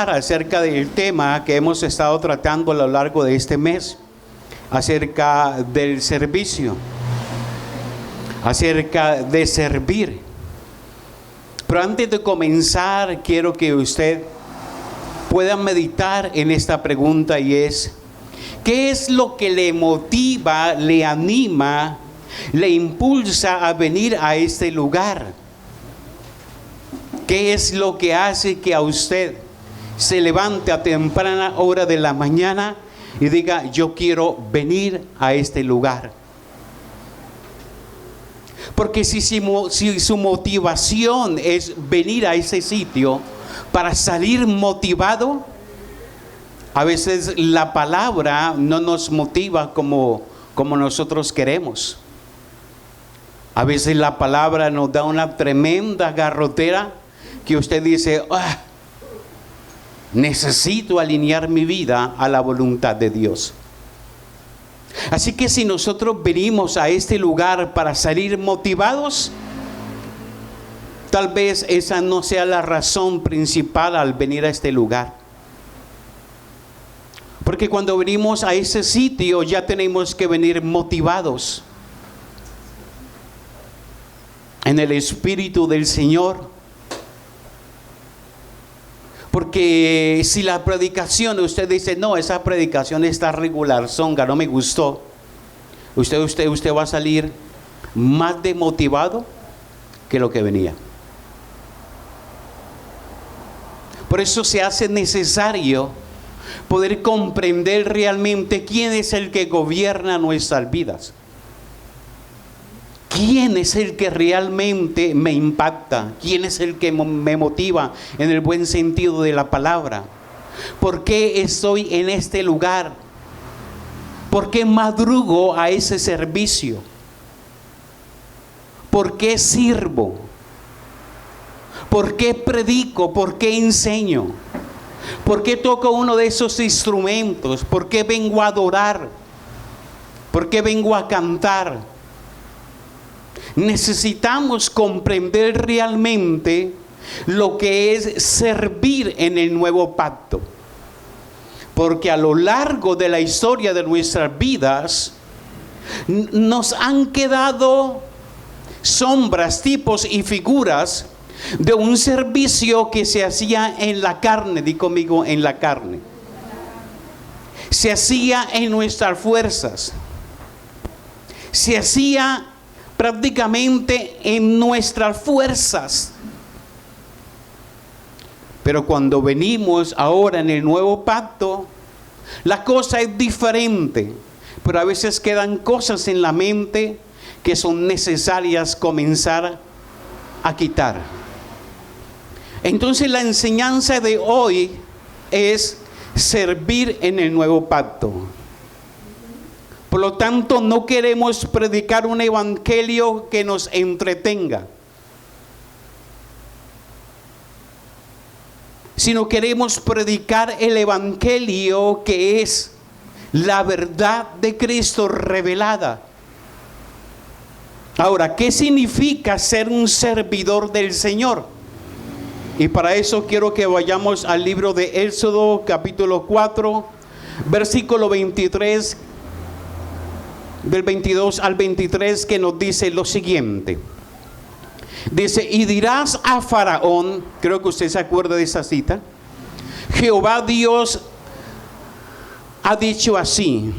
acerca del tema que hemos estado tratando a lo largo de este mes, acerca del servicio, acerca de servir. Pero antes de comenzar, quiero que usted pueda meditar en esta pregunta, y es: ¿qué es lo que le motiva, le anima, le impulsa a venir a este lugar? ¿Qué es lo que hace que a usted se levante a temprana hora de la mañana y diga: yo quiero venir a este lugar? Porque si su motivación es venir a ese sitio para salir motivado, a veces la palabra no nos motiva como nosotros queremos. A veces la palabra nos da una tremenda garrotera que usted dice: necesito alinear mi vida a la voluntad de Dios. Así que si nosotros venimos a este lugar para salir motivados, tal vez esa no sea la razón principal al venir a este lugar. Porque cuando venimos a ese sitio ya tenemos que venir motivados en el Espíritu del Señor. Porque si la predicación, usted dice: no, esa predicación está regular, zonga, no me gustó, usted va a salir más demotivado que lo que venía. Por eso se hace necesario poder comprender realmente quién es el que gobierna nuestras vidas. ¿Quién es el que realmente me impacta? ¿Quién es el que me motiva en el buen sentido de la palabra? ¿Por qué estoy en este lugar? ¿Por qué madrugo a ese servicio? ¿Por qué sirvo? ¿Por qué predico? ¿Por qué enseño? ¿Por qué toco uno de esos instrumentos? ¿Por qué vengo a adorar? ¿Por qué vengo a cantar? Necesitamos comprender realmente lo que es servir en el nuevo pacto. Porque a lo largo de la historia de nuestras vidas nos han quedado sombras, tipos y figuras de un servicio que se hacía en la carne. Di conmigo: en la carne. Se hacía en nuestras fuerzas. Se hacía prácticamente en nuestras fuerzas. Pero cuando venimos ahora en el nuevo pacto, la cosa es diferente. Pero a veces quedan cosas en la mente que son necesarias comenzar a quitar. Entonces la enseñanza de hoy es servir en el nuevo pacto. Por lo tanto, no queremos predicar un evangelio que nos entretenga, sino queremos predicar el evangelio que es la verdad de Cristo revelada. Ahora, ¿qué significa ser un servidor del Señor? Y para eso quiero que vayamos al libro de Éxodo, capítulo 4, versículo 23, del 22 al 23, que nos dice lo siguiente. Dice: y dirás a Faraón, creo que usted se acuerda de esa cita: Jehová Dios ha dicho así: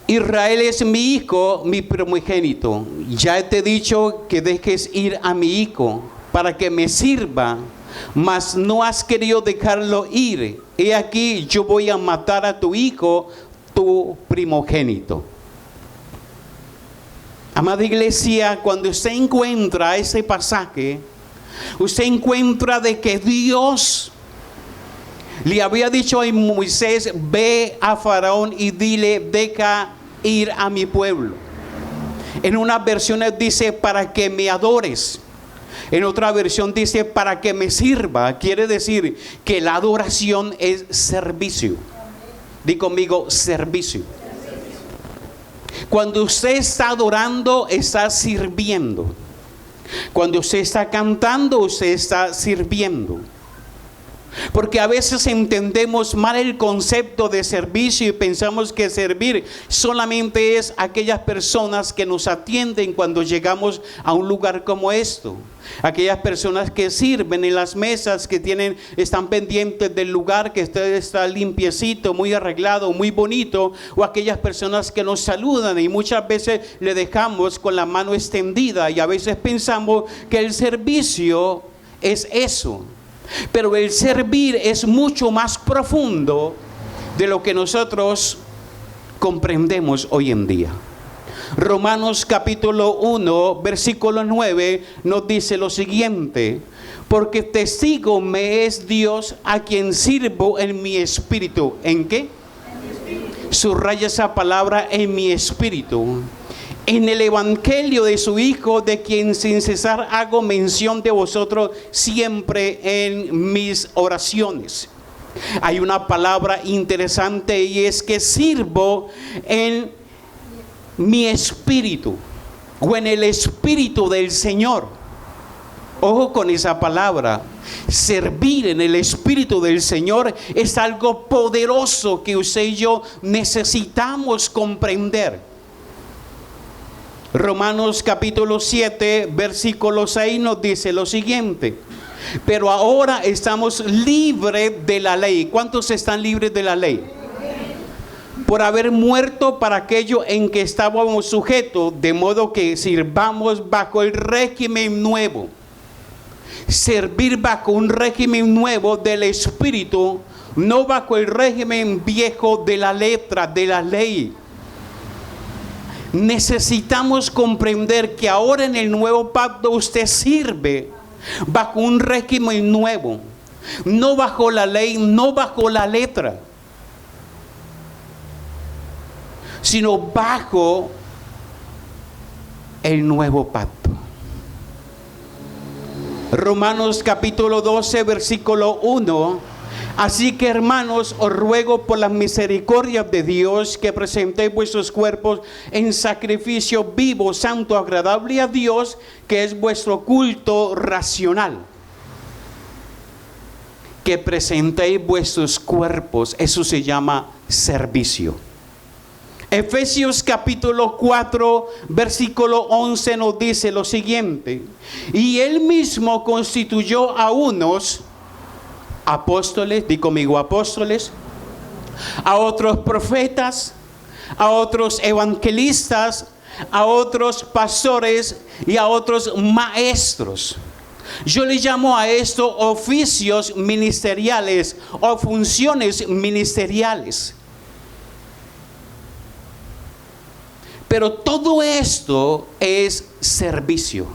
Israel es mi hijo, mi primogénito. Ya te he dicho que dejes ir a mi hijo para que me sirva, mas no has querido dejarlo ir. He aquí, yo voy a matar a tu hijo, tu primogénito. Amada iglesia, cuando usted encuentra ese pasaje, usted encuentra de que Dios le había dicho a Moisés: ve a Faraón y dile: deja ir a mi pueblo. En unas versiones dice: para que me adores. En otra versión dice: para que me sirva. Quiere decir que la adoración es servicio. Di conmigo: servicio. Cuando usted está adorando, está sirviendo. Cuando usted está cantando, usted está sirviendo. Porque a veces entendemos mal el concepto de servicio y pensamos que servir solamente es aquellas personas que nos atienden cuando llegamos a un lugar como esto. Aquellas personas que sirven en las mesas, que están pendientes del lugar, que está limpiecito, muy arreglado, muy bonito. O aquellas personas que nos saludan y muchas veces le dejamos con la mano extendida. Y a veces pensamos que el servicio es eso. Pero el servir es mucho más profundo de lo que nosotros comprendemos hoy en día. Romanos capítulo 1, versículo 9 nos dice lo siguiente: porque testigo me es Dios a quien sirvo en mi espíritu. ¿En qué? En mi espíritu. Subraya esa palabra, en mi espíritu. En el evangelio de su Hijo, de quien sin cesar hago mención de vosotros siempre en mis oraciones. Hay una palabra interesante y es que sirvo en mi espíritu o en el espíritu del Señor. Ojo con esa palabra. Servir en el espíritu del Señor es algo poderoso que usted y yo necesitamos comprender. Romanos capítulo 7, versículo 6 nos dice lo siguiente: pero ahora estamos libres de la ley. ¿Cuántos están libres de la ley? Por haber muerto para aquello en que estábamos sujetos, de modo que sirvamos bajo el régimen nuevo. Servir bajo un régimen nuevo del espíritu, no bajo el régimen viejo de la letra, de la ley. Necesitamos comprender que ahora en el nuevo pacto usted sirve bajo un régimen nuevo, no bajo la ley, no bajo la letra, sino bajo el nuevo pacto. Romanos capítulo 12, versículo 1. Así que, hermanos, os ruego por las misericordias de Dios que presentéis vuestros cuerpos en sacrificio vivo, santo, agradable a Dios, que es vuestro culto racional. Que presentéis vuestros cuerpos, eso se llama servicio. Efesios capítulo 4, versículo 11 nos dice lo siguiente: y él mismo constituyó a unos apóstoles, di conmigo apóstoles, a otros profetas, a otros evangelistas, a otros pastores y a otros maestros. Yo le llamo a esto oficios ministeriales o funciones ministeriales. Pero todo esto es servicio.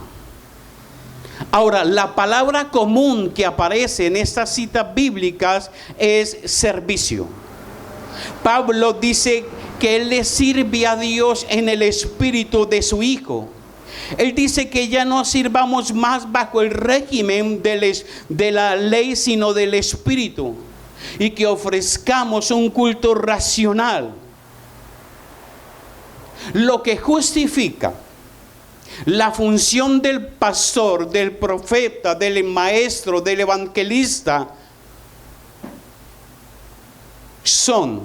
Ahora, la palabra común que aparece en estas citas bíblicas es servicio. Pablo dice que él le sirve a Dios en el espíritu de su Hijo. Él dice que ya no sirvamos más bajo el régimen de la ley, sino del espíritu, y que ofrezcamos un culto racional. Lo que justifica la función del pastor, del profeta, del maestro, del evangelista son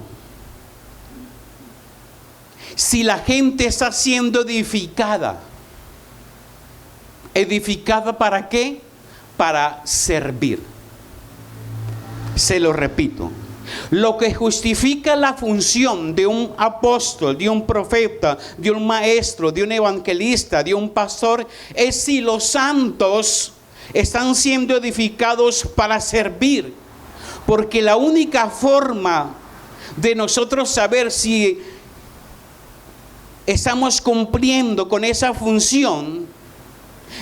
si la gente está siendo edificada. ¿Edificada para qué? Para servir. Se lo repito. Lo que justifica la función de un apóstol, de un profeta, de un maestro, de un evangelista, de un pastor, es si los santos están siendo edificados para servir. Porque la única forma de nosotros saber si estamos cumpliendo con esa función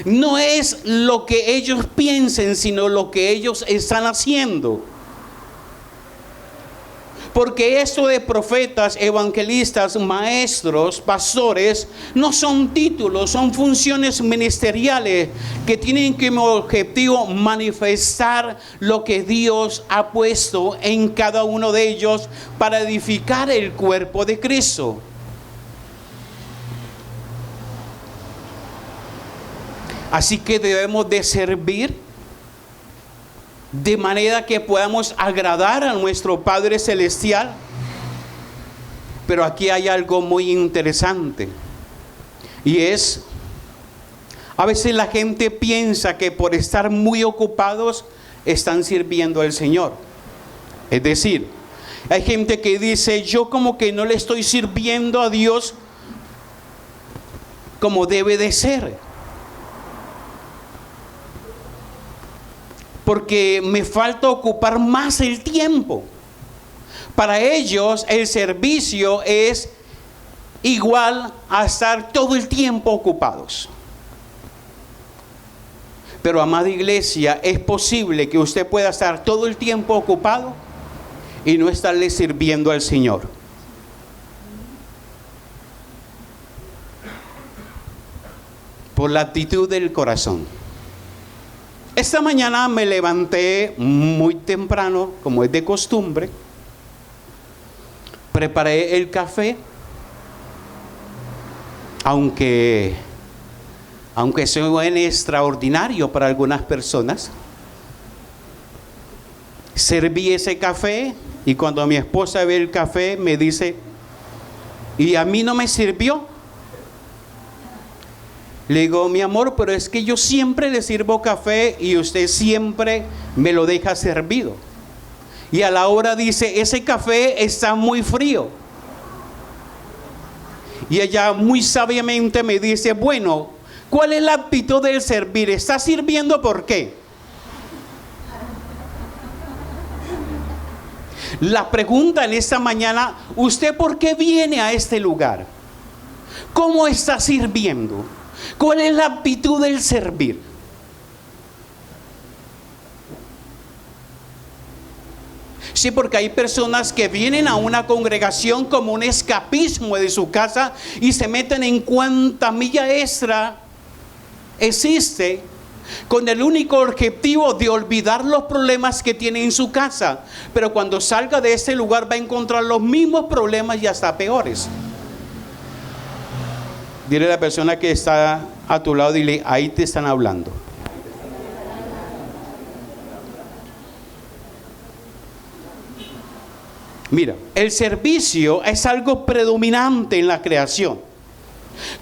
no es lo que ellos piensen, sino lo que ellos están haciendo. Porque esto de profetas, evangelistas, maestros, pastores, no son títulos, son funciones ministeriales que tienen como objetivo manifestar lo que Dios ha puesto en cada uno de ellos para edificar el cuerpo de Cristo. Así que debemos de servir de manera que podamos agradar a nuestro Padre Celestial. Pero aquí hay algo muy interesante, y es, a veces la gente piensa que por estar muy ocupados están sirviendo al Señor. Es decir, hay gente que dice, yo como que no le estoy sirviendo a Dios como debe de ser, porque me falta ocupar más el tiempo. Para ellos el servicio es igual a estar todo el tiempo ocupados. Pero, amada iglesia, es posible que usted pueda estar todo el tiempo ocupado y no estarle sirviendo al Señor. Por la actitud del corazón. Esta mañana me levanté muy temprano, como es de costumbre. Preparé el café, aunque suene extraordinario para algunas personas. Serví ese café y cuando mi esposa ve el café me dice, ¿y a mí no me sirvió? Le digo, mi amor, pero es que yo siempre le sirvo café y usted siempre me lo deja servido. Y a la hora dice, ese café está muy frío. Y ella muy sabiamente me dice, bueno, ¿cuál es la actitud del servir? ¿Está sirviendo por qué? La pregunta en esta mañana, ¿usted por qué viene a este lugar? ¿Cómo está sirviendo? ¿Cuál es la actitud del servir? Sí, porque hay personas que vienen a una congregación como un escapismo de su casa y se meten en cuanta milla extra existe, con el único objetivo de olvidar los problemas que tiene en su casa. Pero cuando salga de ese lugar va a encontrar los mismos problemas y hasta peores. Dile a la persona que está a tu lado, dile, ahí te están hablando. Mira, el servicio es algo predominante en la creación.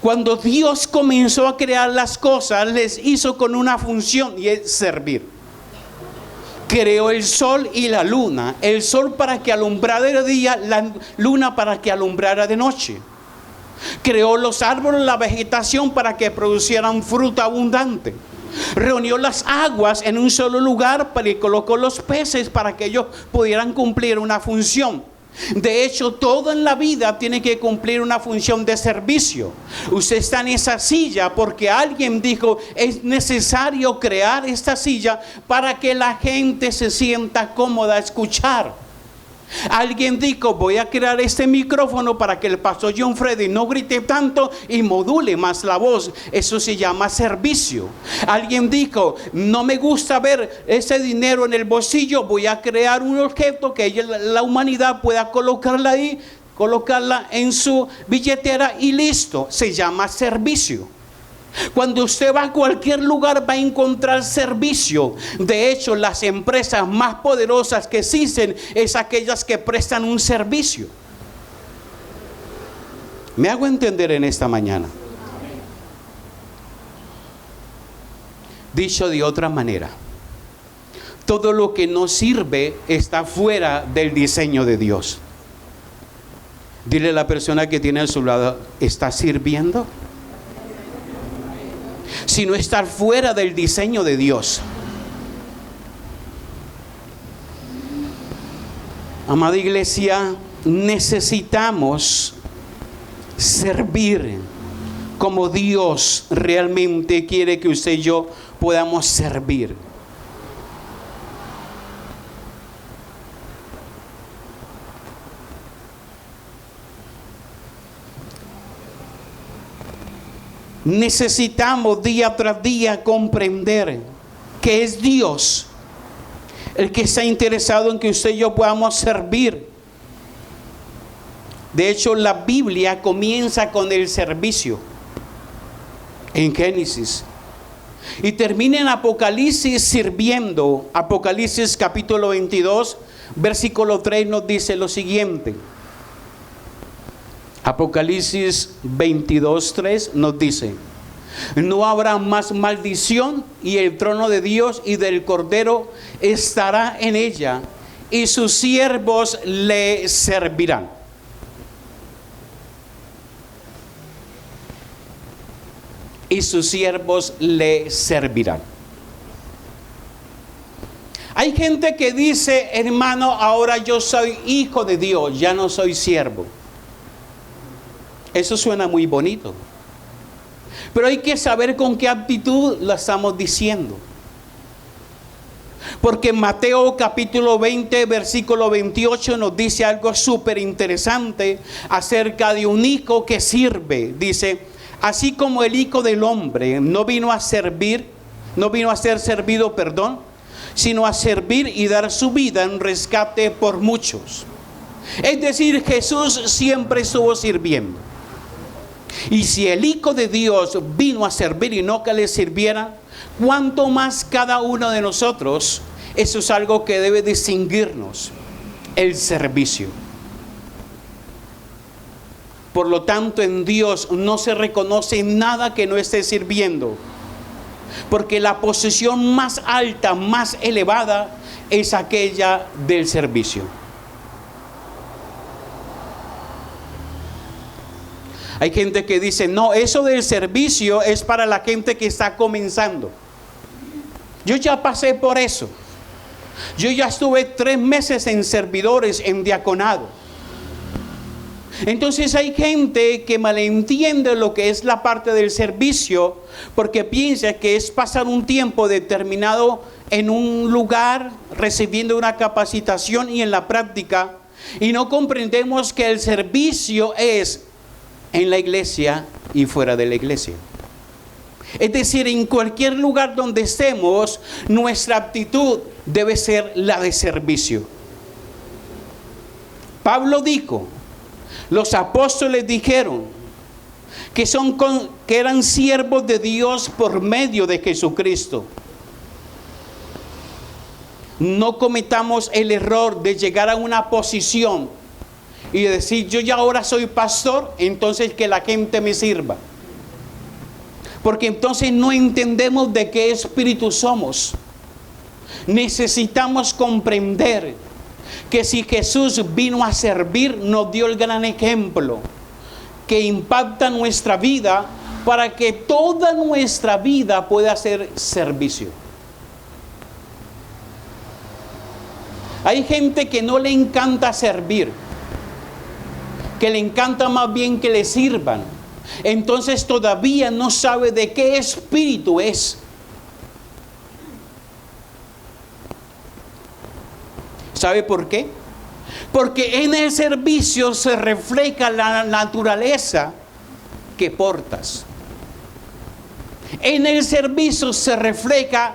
Cuando Dios comenzó a crear las cosas, les hizo con una función, y es servir. Creó el sol y la luna. El sol para que alumbrara de día, la luna para que alumbrara de noche. Creó los árboles, la vegetación para que producieran fruta abundante. Reunió las aguas en un solo lugar y colocó los peces para que ellos pudieran cumplir una función. De hecho, todo en la vida tiene que cumplir una función de servicio. Usted está en esa silla porque alguien dijo, es necesario crear esta silla para que la gente se sienta cómoda a escuchar. Alguien dijo, voy a crear este micrófono para que el pastor John Freddy no grite tanto y module más la voz. Eso se llama servicio. Alguien dijo, no me gusta ver ese dinero en el bolsillo, voy a crear un objeto que la humanidad pueda colocarla ahí, colocarla en su billetera y listo. Se llama servicio. Cuando usted va a cualquier lugar va a encontrar servicio. De hecho, las empresas más poderosas que existen es aquellas que prestan un servicio. ¿Me hago entender en esta mañana? Dicho de otra manera, todo lo que no sirve está fuera del diseño de Dios. Dile a la persona que tiene a su lado, ¿está sirviendo? Sino estar fuera del diseño de Dios. Amada iglesia, necesitamos servir como Dios realmente quiere que usted y yo podamos servir. Necesitamos día tras día comprender que es Dios el que está interesado en que usted y yo podamos servir. De hecho, la Biblia comienza con el servicio. En Génesis, Y termina en Apocalipsis sirviendo. Apocalipsis capítulo 22, versículo 3 nos dice lo siguiente. Apocalipsis 22, 3 nos dice: no habrá más maldición, y el trono de Dios y del Cordero estará en ella, y sus siervos le servirán. Y sus siervos le servirán. Hay gente que dice: hermano, ahora yo soy hijo de Dios, ya no soy siervo. Eso suena muy bonito, pero hay que saber con qué actitud lo estamos diciendo. Porque Mateo capítulo 20, versículo 28 nos dice algo súper interesante acerca de un hijo que sirve. Dice: así como el Hijo del Hombre no vino a ser servido, sino a servir y dar su vida en rescate por muchos. Es decir, Jesús siempre estuvo sirviendo. Y si el Hijo de Dios vino a servir y no que le sirviera, ¿cuánto más cada uno de nosotros? Eso es algo que debe distinguirnos: el servicio. Por lo tanto, en Dios no se reconoce nada que no esté sirviendo, porque la posición más alta, más elevada, es aquella del servicio. Hay gente que dice: no, eso del servicio es para la gente que está comenzando. Yo ya pasé por eso. Yo ya estuve 3 meses en servidores, en diaconado. Entonces hay gente que malentiende lo que es la parte del servicio, porque piensa que es pasar un tiempo determinado en un lugar recibiendo una capacitación y en la práctica, y no comprendemos que el servicio es en la iglesia y fuera de la iglesia. Es decir, en cualquier lugar donde estemos, nuestra actitud debe ser la de servicio. Pablo dijo, los apóstoles dijeron que eran siervos de Dios por medio de Jesucristo. No cometamos el error de llegar a una posición y decir: yo ya ahora soy pastor, entonces que la gente me sirva. Porque entonces no entendemos de qué espíritu somos. Necesitamos comprender que si Jesús vino a servir, nos dio el gran ejemplo que impacta nuestra vida, para que toda nuestra vida pueda ser servicio. Hay gente que no le encanta servir, que le encanta más bien que le sirvan. Entonces todavía no sabe de qué espíritu es. ¿Sabe por qué? Porque en el servicio se refleja la naturaleza que portas. En el servicio se refleja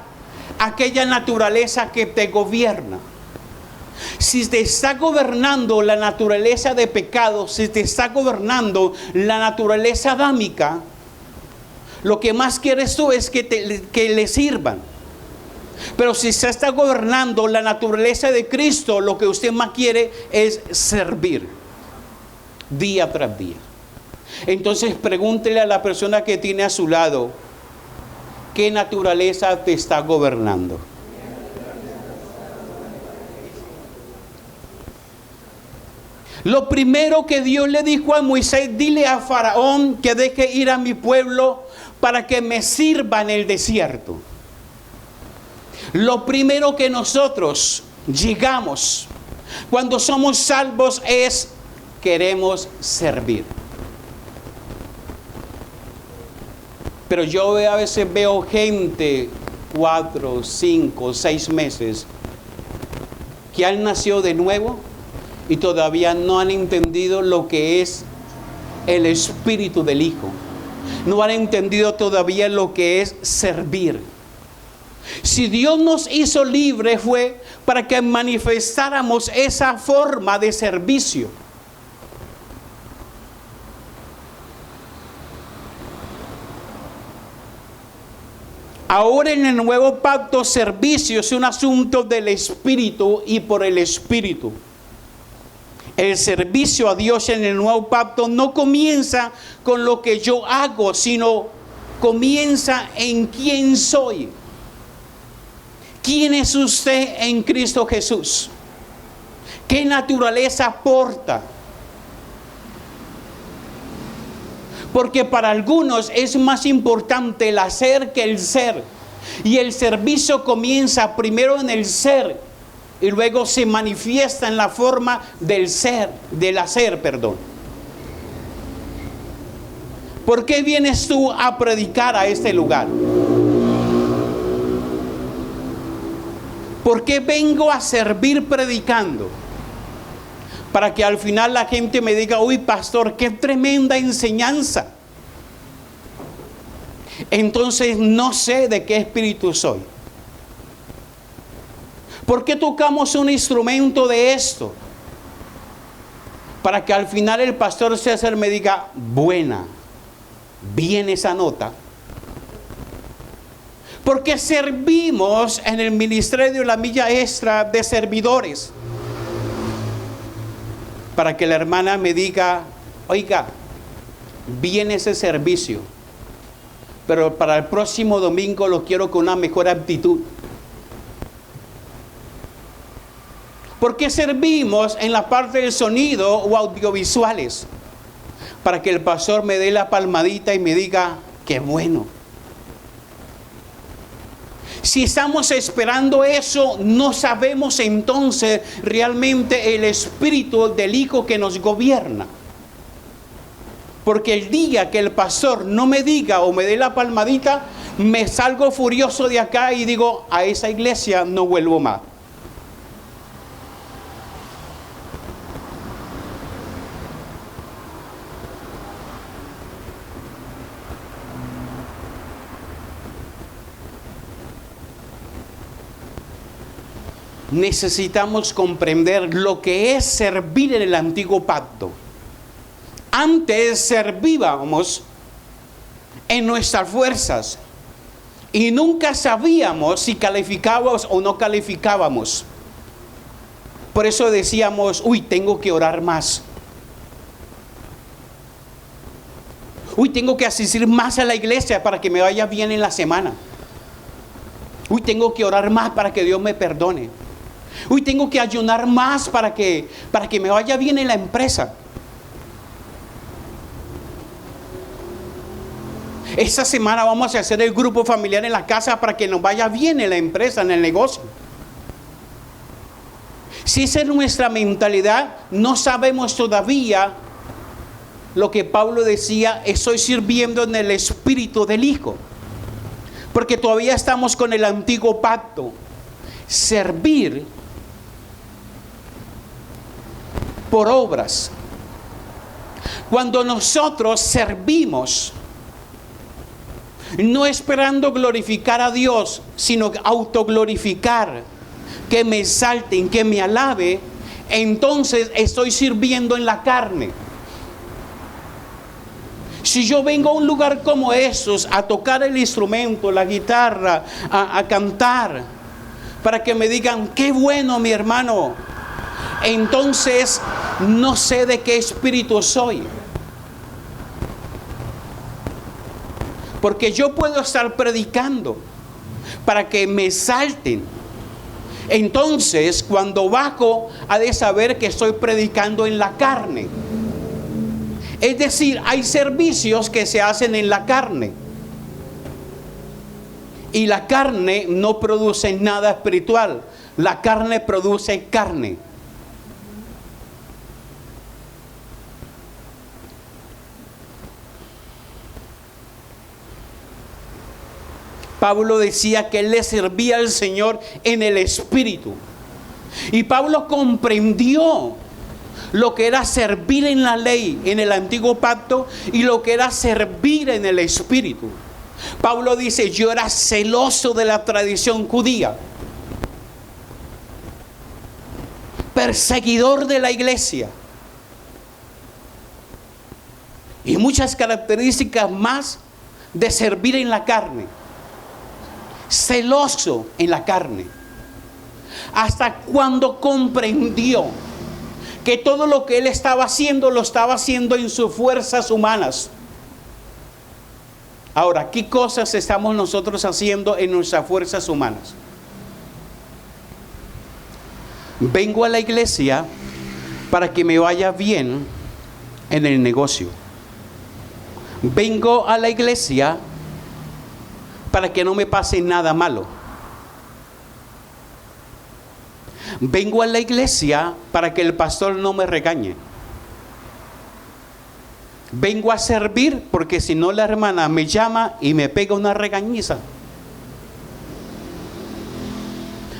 aquella naturaleza que te gobierna. Si te está gobernando la naturaleza de pecado, si te está gobernando la naturaleza adámica, lo que más quieres tú es que le sirvan. Pero si se está gobernando la naturaleza de Cristo, lo que usted más quiere es servir día tras día. Entonces pregúntele a la persona que tiene a su lado: ¿qué naturaleza te está gobernando? Lo primero que Dios le dijo a Moisés: dile a Faraón que deje ir a mi pueblo para que me sirva en el desierto. Lo primero que nosotros llegamos cuando somos salvos es: queremos servir. Pero yo a veces veo gente 4, 5, 6 meses que han nacido de nuevo y todavía no han entendido lo que es el espíritu del Hijo. No han entendido todavía lo que es servir. Si Dios nos hizo libres fue para que manifestáramos esa forma de servicio. Ahora en el nuevo pacto, servicio es un asunto del Espíritu y por el Espíritu. El servicio a Dios en el nuevo pacto no comienza con lo que yo hago, sino comienza en quién soy. ¿Quién es usted en Cristo Jesús? ¿Qué naturaleza porta? Porque para algunos es más importante el hacer que el ser. Y el servicio comienza primero en el ser y luego se manifiesta en la forma del ser, del hacer, perdón. ¿Por qué vienes tú a predicar a este lugar? ¿Por qué vengo a servir predicando? Para que al final la gente me diga, uy, pastor, qué tremenda enseñanza. Entonces no sé de qué espíritu soy. ¿Por qué tocamos un instrumento de esto? Para que al final el pastor César me diga, buena, bien esa nota. Porque servimos en el ministerio de la milla extra de servidores. Para que la hermana me diga, oiga, bien ese servicio, pero para el próximo domingo lo quiero con una mejor actitud. ¿Por qué servimos en la parte del sonido o audiovisuales? Para que el pastor me dé la palmadita y me diga, qué bueno. Si estamos esperando eso, no sabemos entonces realmente el espíritu del Hijo que nos gobierna. Porque el día que el pastor no me diga o me dé la palmadita, me salgo furioso de acá y digo, a esa iglesia no vuelvo más. Necesitamos comprender lo que es servir en el antiguo pacto. Antes servíamos en nuestras fuerzas y nunca sabíamos si calificábamos o no calificábamos. Por eso decíamos, uy, tengo que orar más. Uy, tengo que asistir más a la iglesia para que me vaya bien en la semana. Uy, tengo que orar más para que Dios me perdone. Uy, tengo que ayunar más para que me vaya bien en la empresa. Esta semana vamos a hacer el grupo familiar en la casa para que nos vaya bien en la empresa, en el negocio. Si esa es nuestra mentalidad, no sabemos todavía lo que Pablo decía, estoy sirviendo en el espíritu del Hijo. Porque todavía estamos con el antiguo pacto. Servir por obras. Cuando nosotros servimos, no esperando glorificar a Dios, sino autoglorificar, que me exalten, que me alabe, entonces estoy sirviendo en la carne. Si yo vengo a un lugar como esos, a tocar el instrumento, la guitarra, a cantar, para que me digan, qué bueno mi hermano, entonces no sé de qué espíritu soy. Porque yo puedo estar predicando para que me exalten. Entonces, cuando bajo, ha de saber que estoy predicando en la carne. Es decir, hay servicios que se hacen en la carne. Y la carne no produce nada espiritual. La carne produce carne. Pablo decía que él le servía al Señor en el Espíritu. Y Pablo comprendió lo que era servir en la ley, en el antiguo pacto, y lo que era servir en el Espíritu. Pablo dice, yo era celoso de la tradición judía, perseguidor de la iglesia, y muchas características más de servir en la carne. celoso en la carne. Hasta cuando comprendió que todo lo que él estaba haciendo, lo estaba haciendo en sus fuerzas humanas. Ahora, ¿qué cosas estamos nosotros haciendo en nuestras fuerzas humanas? Vengo a la iglesia para que me vaya bien en el negocio. Vengo a la iglesia para que no me pase nada malo. Vengo a la iglesia para que el pastor no me regañe. Vengo a servir porque si no la hermana me llama y me pega una regañiza.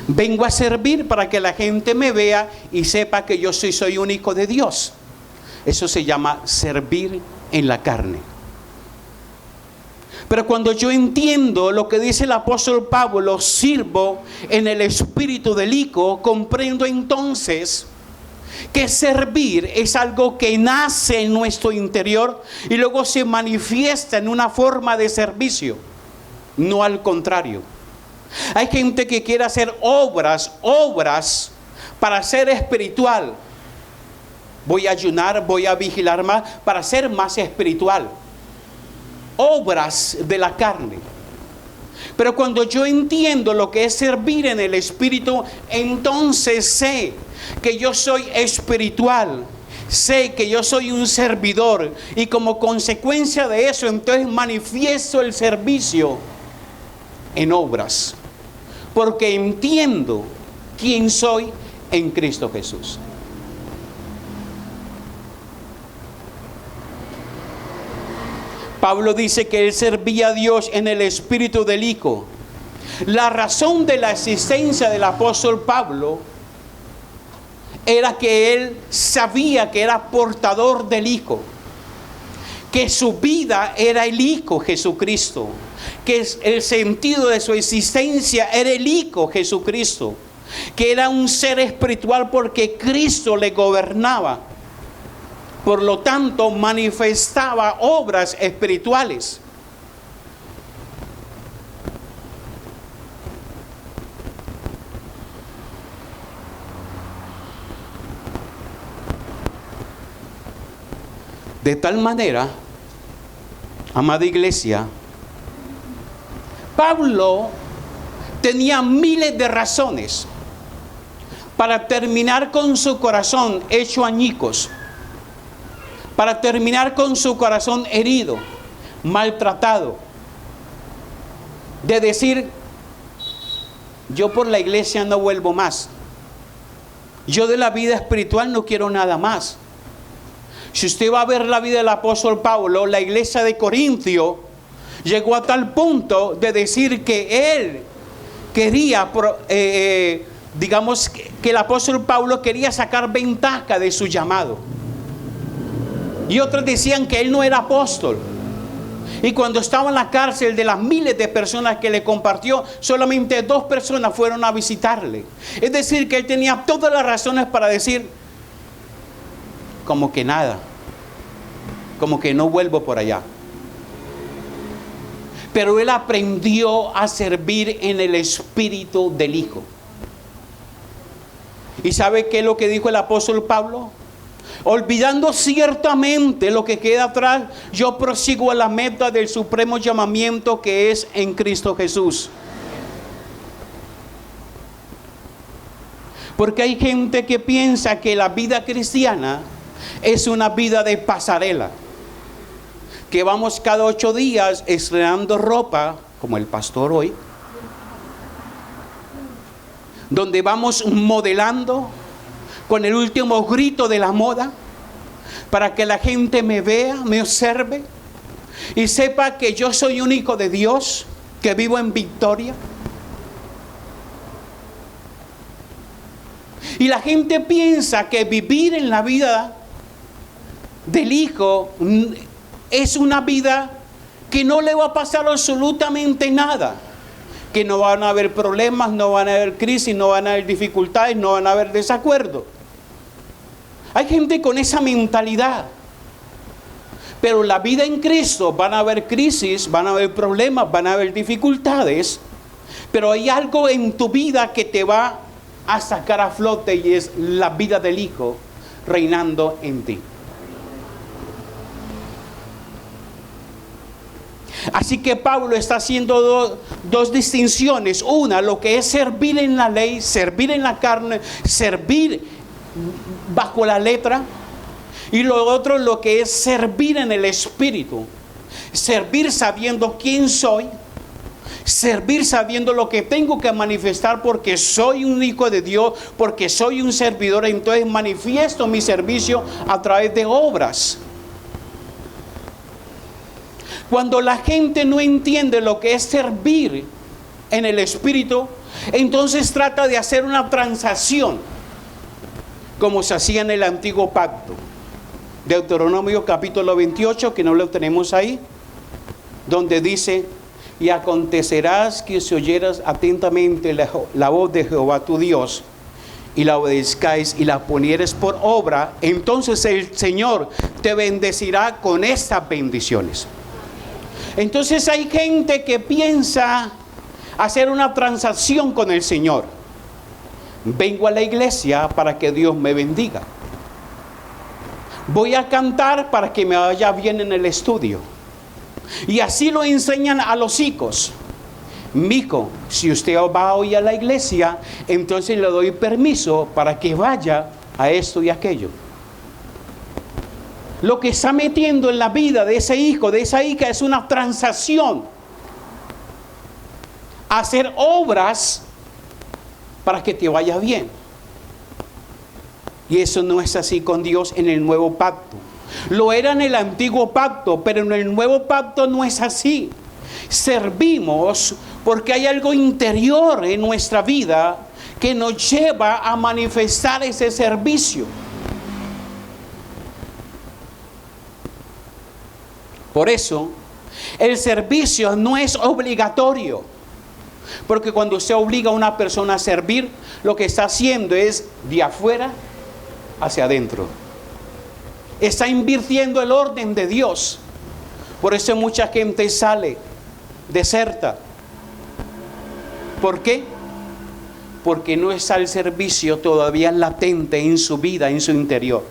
Vengo a servir para que la gente me vea y sepa que yo soy un hijo de Dios. Eso se llama servir en la carne. Pero cuando yo entiendo lo que dice el apóstol Pablo, sirvo en el espíritu del Hijo, comprendo entonces que servir es algo que nace en nuestro interior y luego se manifiesta en una forma de servicio, no al contrario. Hay gente que quiere hacer obras para ser espiritual. Voy a ayunar, voy a vigilar más para ser más espiritual. Obras de la carne. Pero cuando yo entiendo lo que es servir en el espíritu, entonces sé que yo soy espiritual, sé que yo soy un servidor y como consecuencia de eso entonces manifiesto el servicio en obras, porque entiendo quién soy en Cristo Jesús. Pablo dice que él servía a Dios en el espíritu del Hijo. La razón de la existencia del apóstol Pablo era que él sabía que era portador del Hijo, que su vida era el Hijo Jesucristo, que el sentido de su existencia era el Hijo Jesucristo, que era un ser espiritual porque Cristo le gobernaba. Por lo tanto, manifestaba obras espirituales. De tal manera, amada iglesia, Pablo tenía miles de razones para terminar con su corazón hecho añicos, para terminar con su corazón herido, maltratado, de decir, yo por la iglesia no vuelvo más, yo de la vida espiritual no quiero nada más. Si usted va a ver la vida del apóstol Pablo, la iglesia de Corintio llegó a tal punto de decir que él quería, digamos que el apóstol Pablo quería sacar ventaja de su llamado. Y otros decían que él no era apóstol. Y cuando estaba en la cárcel, de las miles de personas que le compartió, solamente 2 personas fueron a visitarle. Es decir, que él tenía todas las razones para decir, como que nada, como que no vuelvo por allá. Pero él aprendió a servir en el espíritu del Hijo. ¿Y sabe qué es lo que dijo el apóstol Pablo? Olvidando ciertamente lo que queda atrás, yo prosigo a la meta del supremo llamamiento que es en Cristo Jesús. Porque hay gente que piensa que la vida cristiana es una vida de pasarela, que vamos cada 8 días estrenando ropa, como el pastor hoy, donde vamos modelando con el último grito de la moda, para que la gente me vea, me observe y sepa que yo soy un hijo de Dios, que vivo en victoria. Y la gente piensa que vivir en la vida del Hijo es una vida que no le va a pasar absolutamente nada, que no van a haber problemas, no van a haber crisis, no van a haber dificultades, no van a haber desacuerdos. Hay gente con esa mentalidad. Pero la vida en Cristo van a haber crisis, van a haber problemas, van a haber dificultades. Pero hay algo en tu vida que te va a sacar a flote y es la vida del Hijo reinando en ti. Así que Pablo está haciendo dos distinciones. Una, lo que es servir en la ley, servir en la carne, servir bajo la letra. Y lo otro, lo que es servir en el Espíritu. Servir sabiendo quién soy. Servir sabiendo lo que tengo que manifestar porque soy un hijo de Dios, porque soy un servidor. Entonces manifiesto mi servicio a través de obras. Cuando la gente no entiende lo que es servir en el Espíritu, entonces trata de hacer una transacción, como se hacía en el antiguo pacto. Deuteronomio capítulo 28, que no lo tenemos ahí, donde dice: y acontecerás que si oyeras atentamente la voz de Jehová tu Dios, y la obedezcáis y la ponieres por obra, entonces el Señor te bendecirá con estas bendiciones. Entonces hay gente que piensa hacer una transacción con el Señor. Vengo a la iglesia para que Dios me bendiga. Voy a cantar para que me vaya bien en el estudio. Y así lo enseñan a los hijos. Mico, si usted va hoy a la iglesia, entonces le doy permiso para que vaya a esto y aquello. Lo que está metiendo en la vida de ese hijo, de esa hija, es una transacción. Hacer obras para que te vaya bien. Y eso no es así con Dios en el nuevo pacto. Lo era en el antiguo pacto, pero en el nuevo pacto no es así. Servimos porque hay algo interior en nuestra vida que nos lleva a manifestar ese servicio. Por eso, el servicio no es obligatorio. Porque cuando usted obliga a una persona a servir, lo que está haciendo es de afuera hacia adentro. Está invirtiendo el orden de Dios. Por eso mucha gente sale, deserta. ¿Por qué? Porque no está el servicio todavía latente en su vida, en su interior.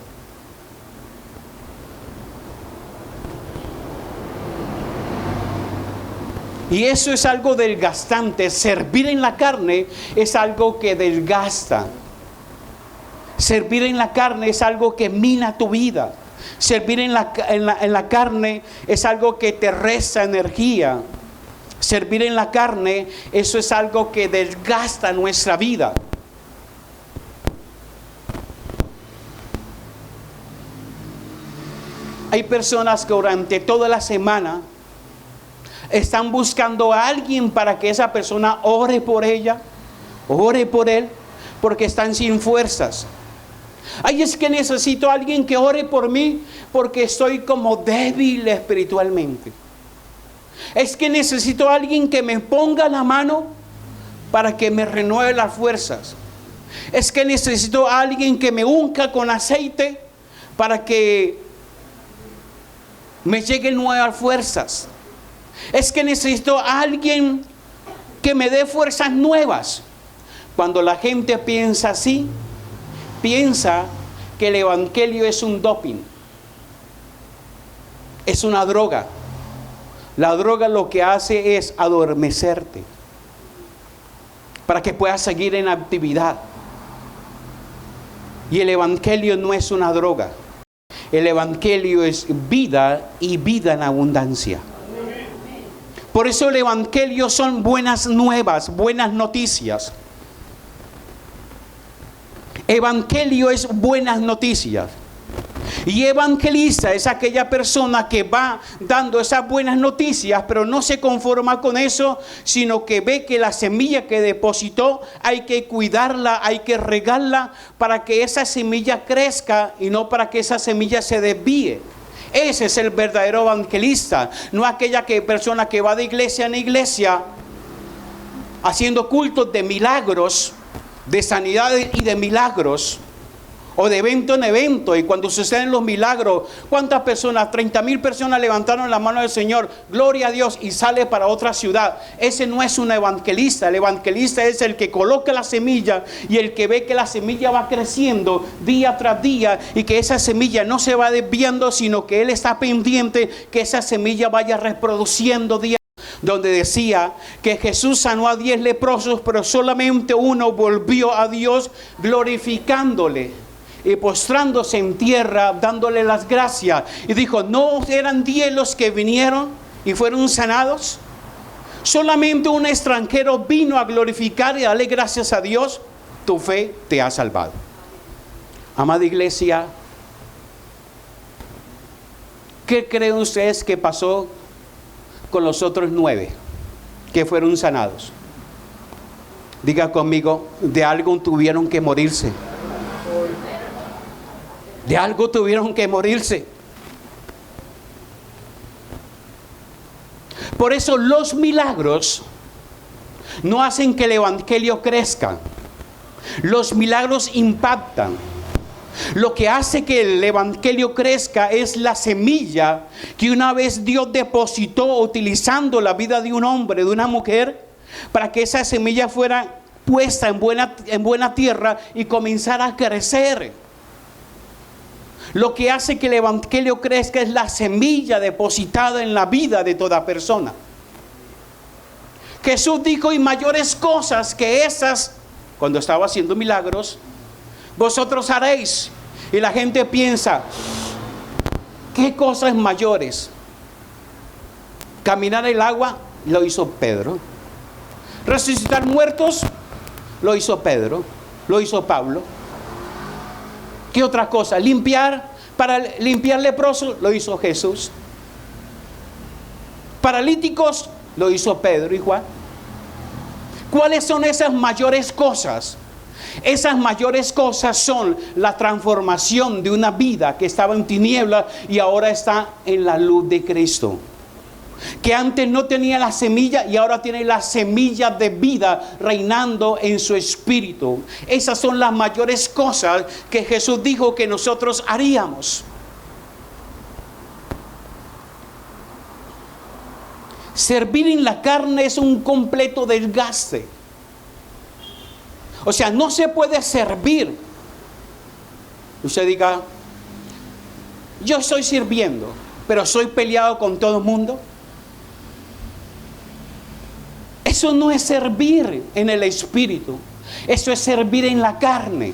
Y eso es algo desgastante. Servir en la carne es algo que desgasta. Servir en la carne es algo que mina tu vida. Servir en la carne es algo que te resta energía. Servir en la carne, eso es algo que desgasta nuestra vida. Hay personas que durante toda la semana están buscando a alguien para que esa persona ore por ella, ore por él, porque están sin fuerzas. Ay, es que necesito a alguien que ore por mí porque estoy como débil espiritualmente. Es que necesito a alguien que me ponga la mano para que me renueve las fuerzas. Es que necesito a alguien que me unja con aceite para que me lleguen nuevas fuerzas. Es que necesito a alguien que me dé fuerzas nuevas. Cuando la gente piensa así, piensa que el evangelio es un doping, es una droga. La droga lo que hace es adormecerte para que puedas seguir en actividad. Y el evangelio no es una droga. El evangelio es vida y vida en abundancia. Por eso el evangelio son buenas nuevas, buenas noticias. Evangelio es buenas noticias. Y evangelista es aquella persona que va dando esas buenas noticias, pero no se conforma con eso, sino que ve que la semilla que depositó hay que cuidarla, hay que regarla para que esa semilla crezca y no para que esa semilla se desvíe. Ese es el verdadero evangelista, no aquella persona que va de iglesia en iglesia haciendo cultos de milagros, de sanidad y de milagros, o de evento en evento, y cuando suceden los milagros, ¿cuántas personas? 30,000 personas levantaron la mano del Señor, gloria a Dios, y sale para otra ciudad. Ese no es un evangelista. El evangelista es el que coloca la semilla y el que ve que la semilla va creciendo día tras día, y que esa semilla no se va desviando, sino que él está pendiente que esa semilla vaya reproduciendo día. Donde decía que Jesús sanó a 10 leprosos, pero solamente uno volvió a Dios glorificándole y postrándose en tierra, dándole las gracias. Y dijo, ¿no eran 10 los que vinieron y fueron sanados? Solamente un extranjero vino a glorificar y darle gracias a Dios. Tu fe te ha salvado. Amada iglesia, ¿qué creen ustedes que pasó con los otros 9 que fueron sanados? Diga conmigo, de algo tuvieron que morirse. De algo tuvieron que morirse. Por eso los milagros no hacen que el evangelio crezca. Los milagros impactan. Lo que hace que el evangelio crezca es la semilla que una vez Dios depositó utilizando la vida de un hombre, de una mujer, para que esa semilla fuera puesta en buena tierra y comenzara a crecer. Lo que hace que el evangelio crezca es la semilla depositada en la vida de toda persona. Jesús dijo, y mayores cosas que esas, cuando estaba haciendo milagros, vosotros haréis. Y la gente piensa, ¿qué cosas mayores? Caminar el agua, lo hizo Pedro. Resucitar muertos, lo hizo Pedro, lo hizo Pablo. ¿Qué otra cosa? Para limpiar leprosos, lo hizo Jesús. Paralíticos, lo hizo Pedro y Juan. ¿Cuáles son esas mayores cosas? Esas mayores cosas son la transformación de una vida que estaba en tinieblas y ahora está en la luz de Cristo. Que antes no tenía la semilla y ahora tiene la semilla de vida reinando en su espíritu. Esas son las mayores cosas que Jesús dijo que nosotros haríamos. Servir en la carne es un completo desgaste. O sea, no se puede servir. Usted diga, yo estoy sirviendo, pero soy peleado con todo el mundo. Eso no es servir en el espíritu. Eso es servir en la carne.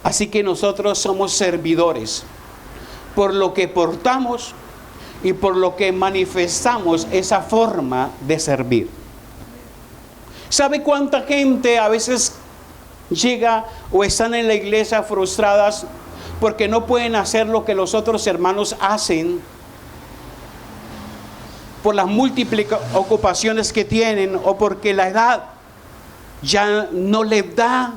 Así que nosotros somos servidores por lo que portamos y por lo que manifestamos esa forma de servir. ¿Sabe cuánta gente a veces llega o están en la iglesia frustradas porque no pueden hacer lo que los otros hermanos hacen por las múltiples ocupaciones que tienen o porque la edad ya no les da?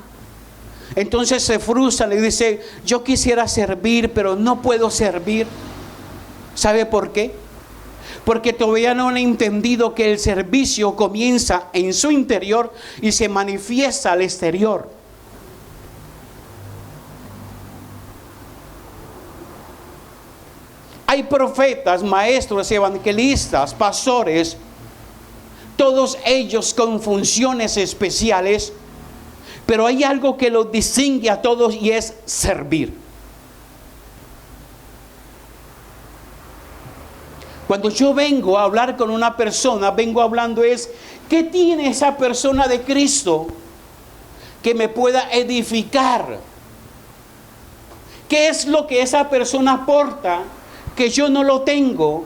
Entonces se frustran y dicen, yo quisiera servir, pero no puedo servir. ¿Sabe por qué? Porque todavía no han entendido que el servicio comienza en su interior y se manifiesta al exterior. Hay profetas, maestros, evangelistas, pastores, todos ellos con funciones especiales, pero hay algo que los distingue a todos y es servir. Cuando yo vengo a hablar con una persona, vengo hablando es, ¿qué tiene esa persona de Cristo que me pueda edificar? ¿Qué es lo que esa persona aporta que yo no lo tengo,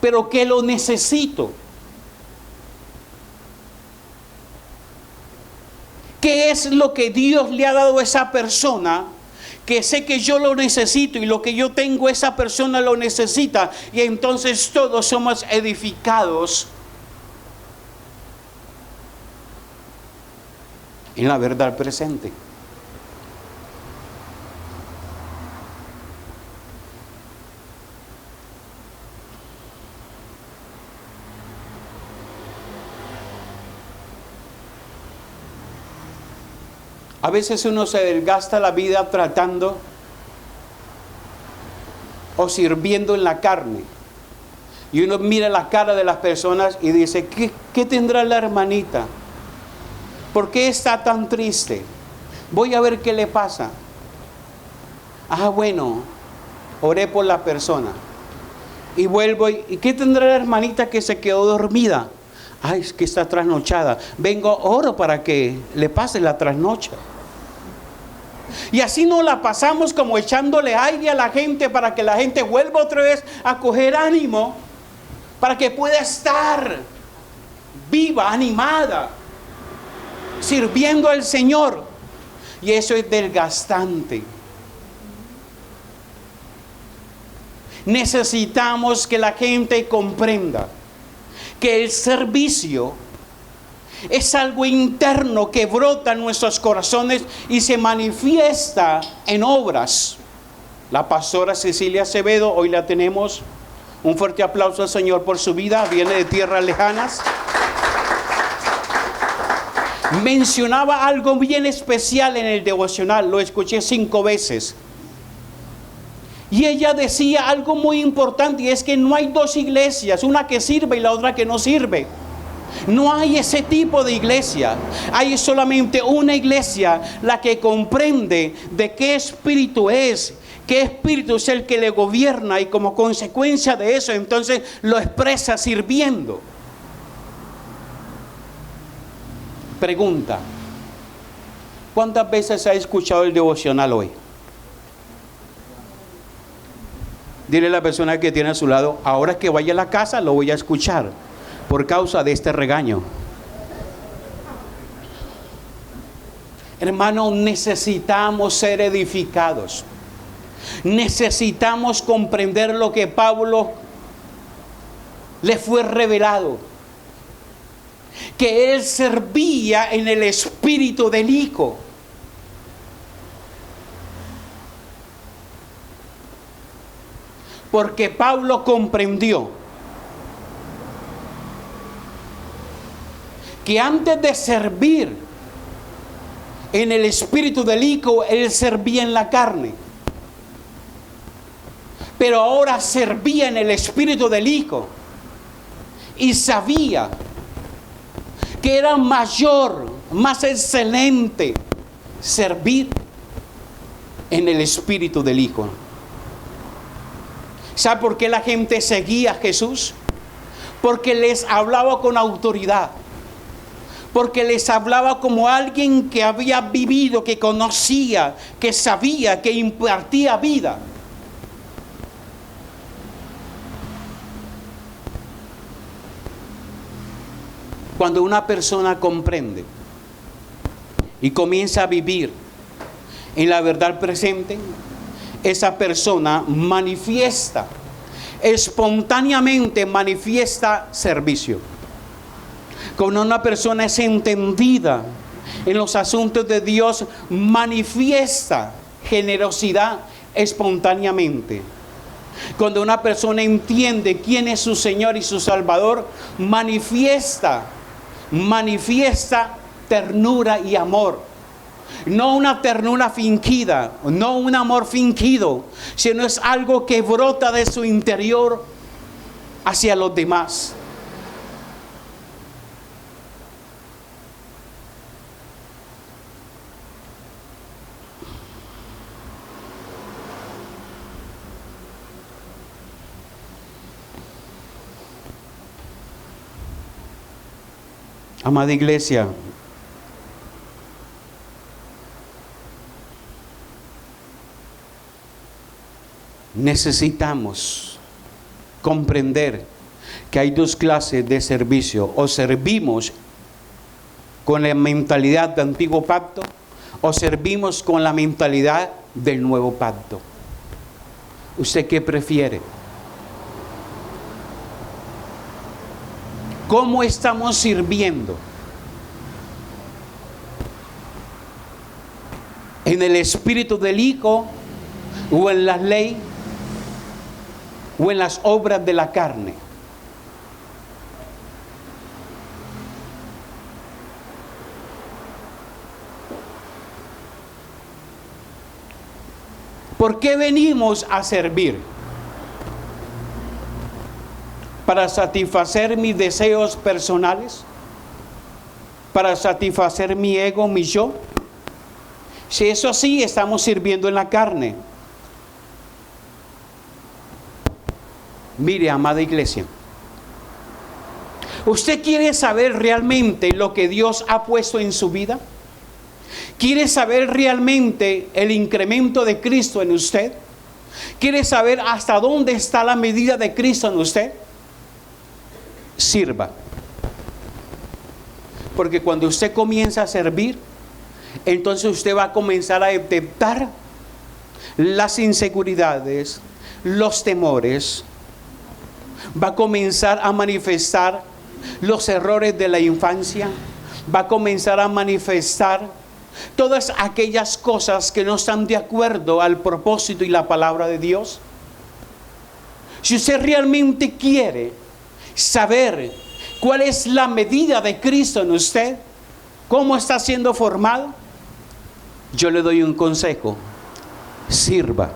pero que lo necesito? ¿Qué es lo que Dios le ha dado a esa persona que sé que yo lo necesito y lo que yo tengo esa persona lo necesita? Y entonces todos somos edificados en la verdad presente. A veces uno se desgasta la vida tratando o sirviendo en la carne. Y uno mira la cara de las personas y dice, ¿qué tendrá la hermanita? ¿Por qué está tan triste? Voy a ver qué le pasa. Bueno, oré por la persona. Y vuelvo, ¿y qué tendrá la hermanita que se quedó dormida? Es que está trasnochada. Vengo, oro para que le pase la trasnocha. Y así nos la pasamos como echándole aire a la gente para que la gente vuelva otra vez a coger ánimo, para que pueda estar viva, animada, sirviendo al Señor. Y eso es desgastante. Necesitamos que la gente comprenda que el servicio es algo interno que brota en nuestros corazones y se manifiesta en obras. La pastora Cecilia Acevedo, hoy la tenemos. Un fuerte aplauso al Señor por su vida. Viene de tierras lejanas. Mencionaba algo bien especial en el devocional. Lo escuché 5 veces. Y ella decía algo muy importante, y es que no hay 2 iglesias, una que sirve y la otra que no sirve. No hay ese tipo de iglesia. Hay solamente una iglesia, la que comprende de qué espíritu es el que le gobierna, y como consecuencia de eso entonces lo expresa sirviendo. Pregunta: ¿cuántas veces ha escuchado el devocional hoy? Dile a la persona que tiene a su lado, ahora que vaya a la casa lo voy a escuchar por causa de este regaño. Hermano, necesitamos ser edificados. Necesitamos comprender lo que Pablo le fue revelado, que él servía en el espíritu del Hijo. Porque Pablo comprendió que antes de servir en el espíritu del Hijo, él servía en la carne. Pero ahora servía en el espíritu del Hijo. Y sabía que era mayor, más excelente servir en el espíritu del Hijo. ¿Sabe por qué la gente seguía a Jesús? Porque les hablaba con autoridad. Porque les hablaba como alguien que había vivido, que conocía, que sabía, que impartía vida. Cuando una persona comprende y comienza a vivir en la verdad presente, esa persona manifiesta, espontáneamente manifiesta servicio. Cuando una persona es entendida en los asuntos de Dios, manifiesta generosidad espontáneamente. Cuando una persona entiende quién es su Señor y su Salvador, manifiesta ternura y amor. No una ternura fingida, no un amor fingido, sino es algo que brota de su interior hacia los demás. Amada iglesia, necesitamos comprender que hay 2 clases de servicio. O servimos con la mentalidad del antiguo pacto, o servimos con la mentalidad del nuevo pacto. ¿Usted qué prefiere? ¿Cómo estamos sirviendo? ¿En el espíritu del Hijo, o en la ley, o en las obras de la carne? ¿Por qué venimos a servir? ¿Para satisfacer mis deseos personales? ¿Para satisfacer mi ego, mi yo? Si eso así, estamos sirviendo en la carne. Mire, amada iglesia, ¿usted quiere saber realmente lo que Dios ha puesto en su vida? ¿Quiere saber realmente el incremento de Cristo en usted? ¿Quiere saber hasta dónde está la medida de Cristo en usted? Sirva. Porque cuando usted comienza a servir, entonces usted va a comenzar a detectar las inseguridades, los temores. Va a comenzar a manifestar los errores de la infancia. Va a comenzar a manifestar todas aquellas cosas que no están de acuerdo al propósito y la palabra de Dios. Si usted realmente quiere saber cuál es la medida de Cristo en usted, cómo está siendo formado, yo le doy un consejo: sirva.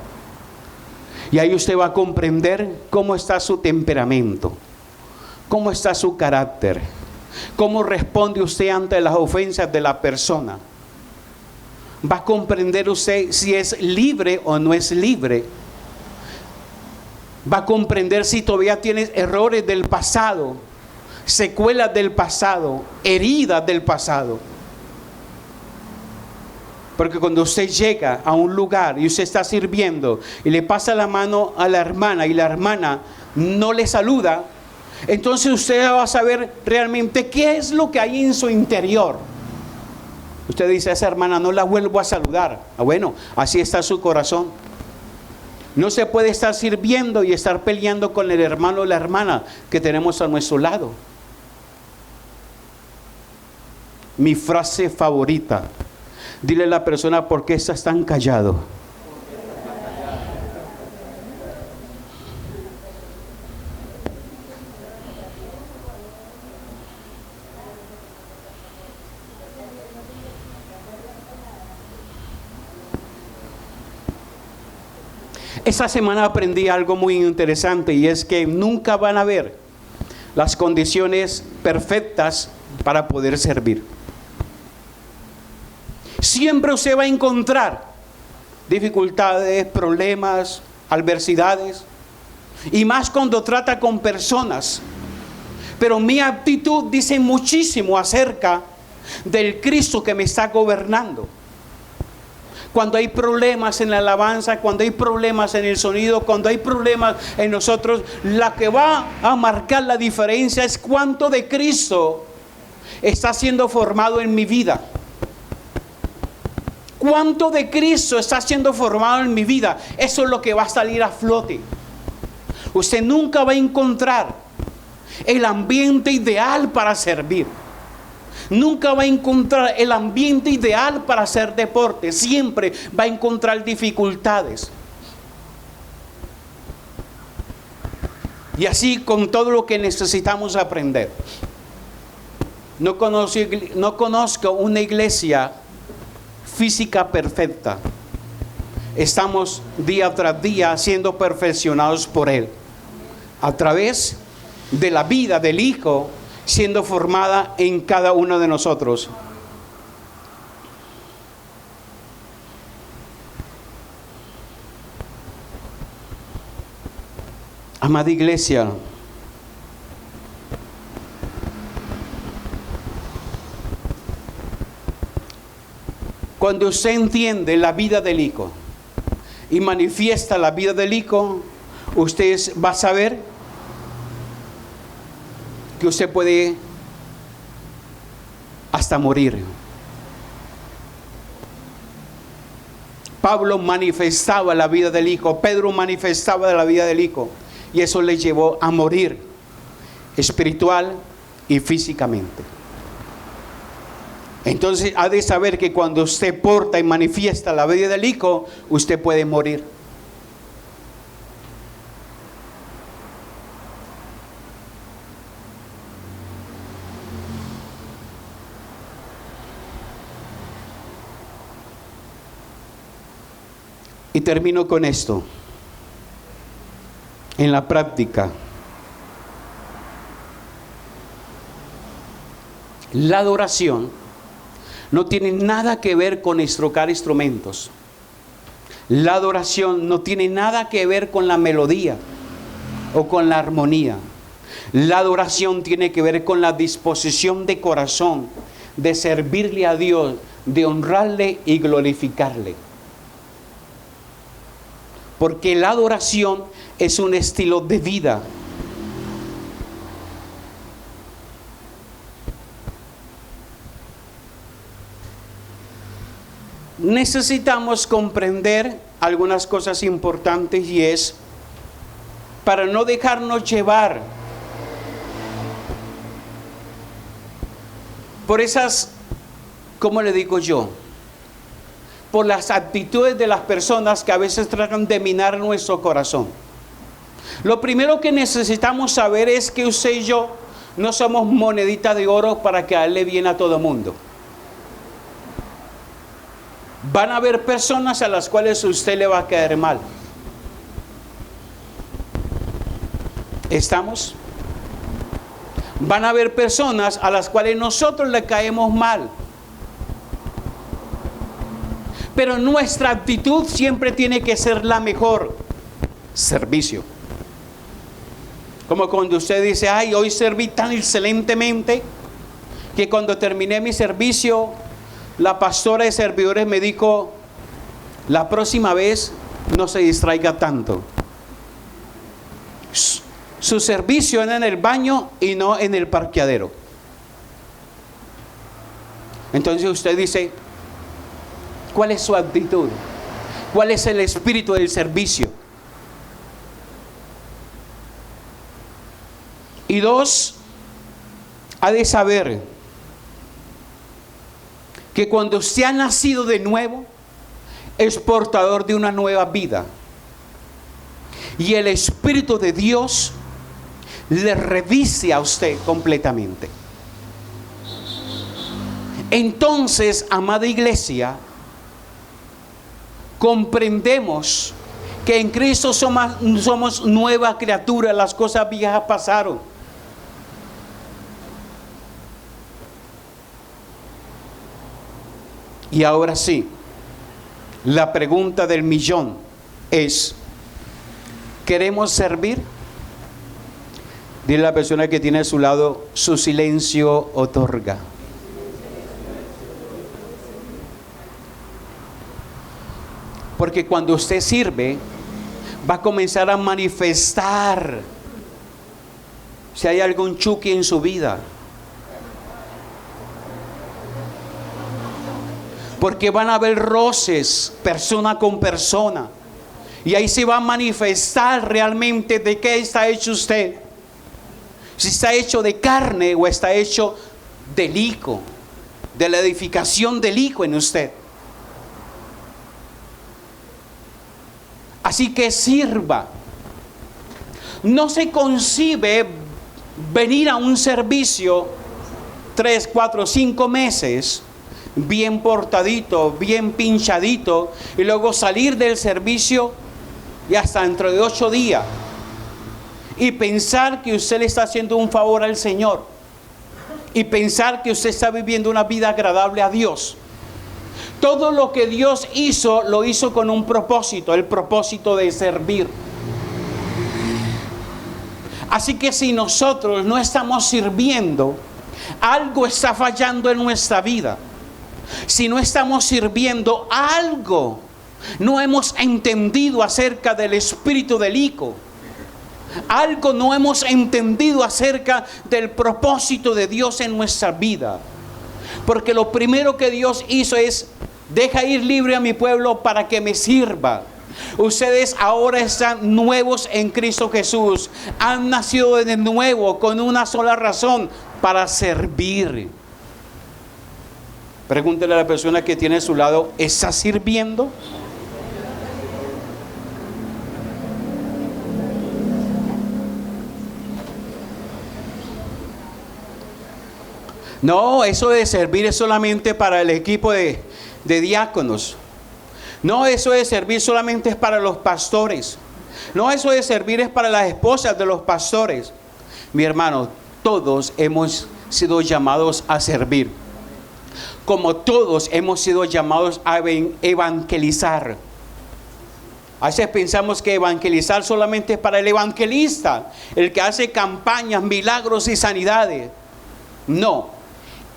Y ahí usted va a comprender cómo está su temperamento, cómo está su carácter, cómo responde usted ante las ofensas de la persona. Va a comprender usted si es libre o no es libre. Va a comprender si todavía tiene errores del pasado, secuelas del pasado, heridas del pasado. Porque cuando usted llega a un lugar y usted está sirviendo y le pasa la mano a la hermana y la hermana no le saluda, entonces usted va a saber realmente qué es lo que hay en su interior. Usted dice: a esa hermana no la vuelvo a saludar. Bueno, así está su corazón. No se puede estar sirviendo y estar peleando con el hermano o la hermana que tenemos a nuestro lado. Mi frase favorita: dile a la persona: ¿por qué estás tan callado? Esta semana aprendí algo muy interesante, y es que nunca van a haber las condiciones perfectas para poder servir. Siempre usted va a encontrar dificultades, problemas, adversidades, y más cuando trata con personas. Pero mi actitud dice muchísimo acerca del Cristo que me está gobernando. Cuando hay problemas en la alabanza, cuando hay problemas en el sonido, cuando hay problemas en nosotros, la que va a marcar la diferencia es cuánto de Cristo está siendo formado en mi vida. ¿Cuánto de Cristo está siendo formado en mi vida? Eso es lo que va a salir a flote. Usted nunca va a encontrar el ambiente ideal para servir. Nunca va a encontrar el ambiente ideal para hacer deporte. Siempre va a encontrar dificultades. Y así con todo lo que necesitamos aprender. No conozco una iglesia física perfecta. Estamos día tras día siendo perfeccionados por Él, a través de la vida del Hijo siendo formada en cada uno de nosotros. Amada iglesia, cuando usted entiende la vida del Hijo y manifiesta la vida del Hijo, usted va a saber que usted puede hasta morir. Pablo manifestaba la vida del Hijo, Pedro manifestaba la vida del Hijo, y eso le llevó a morir espiritual y físicamente. Entonces ha de saber que cuando usted porta y manifiesta la vida del Hijo, usted puede morir. Y termino con esto. En la práctica, la adoración no tiene nada que ver con tocar instrumentos. La adoración no tiene nada que ver con la melodía o con la armonía. La adoración tiene que ver con la disposición de corazón de servirle a Dios, de honrarle y glorificarle. Porque la adoración es un estilo de vida. Necesitamos comprender algunas cosas importantes, y es para no dejarnos llevar por esas, ¿cómo le digo yo? Por las actitudes de las personas que a veces tratan de minar nuestro corazón. Lo primero que necesitamos saber es que usted y yo no somos monedita de oro para caerle bien a todo mundo. Van a haber personas a las cuales usted le va a caer mal. ¿Estamos? Van a haber personas a las cuales nosotros le caemos mal. Pero nuestra actitud siempre tiene que ser la mejor. Servicio. Como cuando usted dice, ay, hoy serví tan excelentemente que cuando terminé mi servicio, la pastora de servidores me dijo, la próxima vez no se distraiga tanto. Su servicio era en el baño y no en el parqueadero. Entonces usted dice, ¿cuál es su actitud? ¿Cuál es el espíritu del servicio? Y dos, ha de saber que cuando usted ha nacido de nuevo, es portador de una nueva vida. Y el Espíritu de Dios le reviste a usted completamente. Entonces, amada iglesia, comprendemos que en Cristo somos nueva criatura, las cosas viejas pasaron. Y ahora sí, la pregunta del millón es, ¿queremos servir? Dile a la persona que tiene a su lado, su silencio otorga. Porque cuando usted sirve, va a comenzar a manifestar si hay algún chuki en su vida. Porque van a haber roces, persona con persona. Y ahí se va a manifestar realmente de qué está hecho usted. Si está hecho de carne o está hecho del higo, de la edificación del higo en usted. Así que sirva. No se concibe venir a un servicio 3, 4, 5 meses bien portadito, bien pinchadito, y luego salir del servicio y hasta dentro de 8 días y pensar que usted le está haciendo un favor al Señor y pensar que usted está viviendo una vida agradable a Dios. Todo lo que Dios hizo, lo hizo con un propósito, el propósito de servir. Así que si nosotros no estamos sirviendo, algo está fallando en nuestra vida. Si no estamos sirviendo, algo no hemos entendido acerca del espíritu del higo. Algo no hemos entendido acerca del propósito de Dios en nuestra vida. Porque lo primero que Dios hizo es, deja ir libre a mi pueblo para que me sirva. Ustedes ahora están nuevos en Cristo Jesús. Han nacido de nuevo con una sola razón, para servir. Pregúntele a la persona que tiene a su lado, ¿está sirviendo? No, eso de servir es solamente para el equipo de diáconos. No, eso de servir solamente es para los pastores. No, eso de servir es para las esposas de los pastores. Mi hermano, todos hemos sido llamados a servir. Como todos hemos sido llamados a evangelizar. A veces pensamos que evangelizar solamente es para el evangelista, el que hace campañas, milagros y sanidades. No,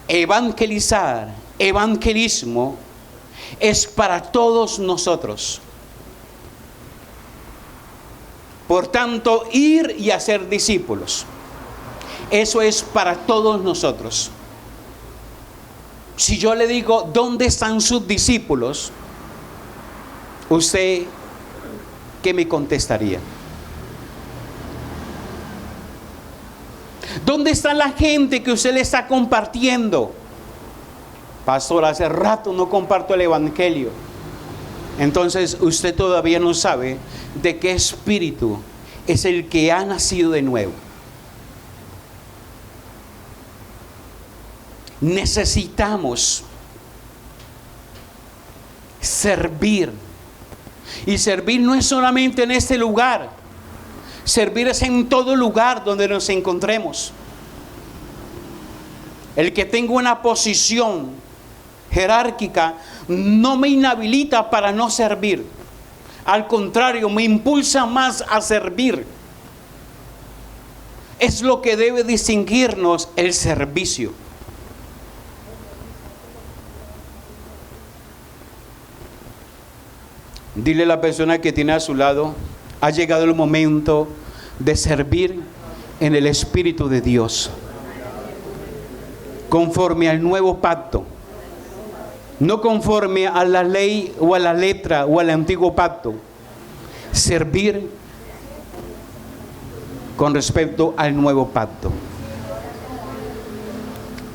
evangelizar, evangelismo es para todos nosotros. Por tanto, ir y hacer discípulos, eso es para todos nosotros. Si yo le digo, ¿dónde están sus discípulos? ¿Usted qué me contestaría? ¿Dónde está la gente que usted le está compartiendo? Pastor, hace rato no comparto el evangelio. Entonces usted todavía no sabe de qué espíritu es el que ha nacido de nuevo. Necesitamos servir. Y servir no es solamente en este lugar. Servir es en todo lugar donde nos encontremos. El que tenga una posición jerárquica no me inhabilita para no servir. Al contrario, me impulsa más a servir. Es lo que debe distinguirnos, el servicio. Dile a la persona que tiene a su lado, ha llegado el momento de servir en el Espíritu de Dios, conforme al nuevo pacto, no conforme a la ley o a la letra o al antiguo pacto. Servir con respecto al nuevo pacto.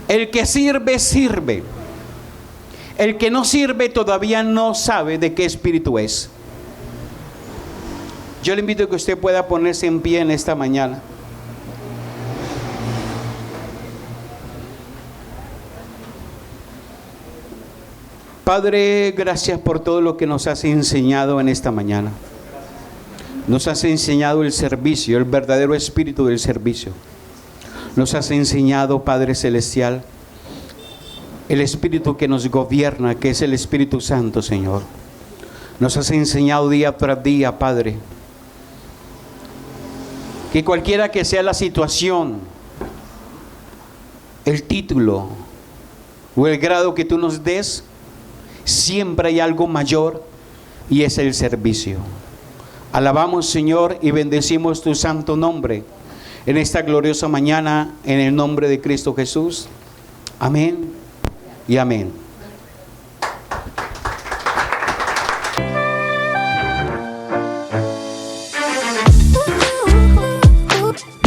El que sirve, sirve. El que no sirve todavía no sabe de qué espíritu es. Yo le invito a que usted pueda ponerse en pie en esta mañana. Padre, gracias por todo lo que nos has enseñado en esta mañana. Nos has enseñado el servicio, el verdadero espíritu del servicio. Nos has enseñado, Padre Celestial, el espíritu que nos gobierna, que es el Espíritu Santo, Señor. Nos has enseñado día tras día, Padre, que cualquiera que sea la situación, el título o el grado que tú nos des, siempre hay algo mayor y es el servicio. Alabamos, Señor, y bendecimos tu santo nombre en esta gloriosa mañana, en el nombre de Cristo Jesús. Amén y amén.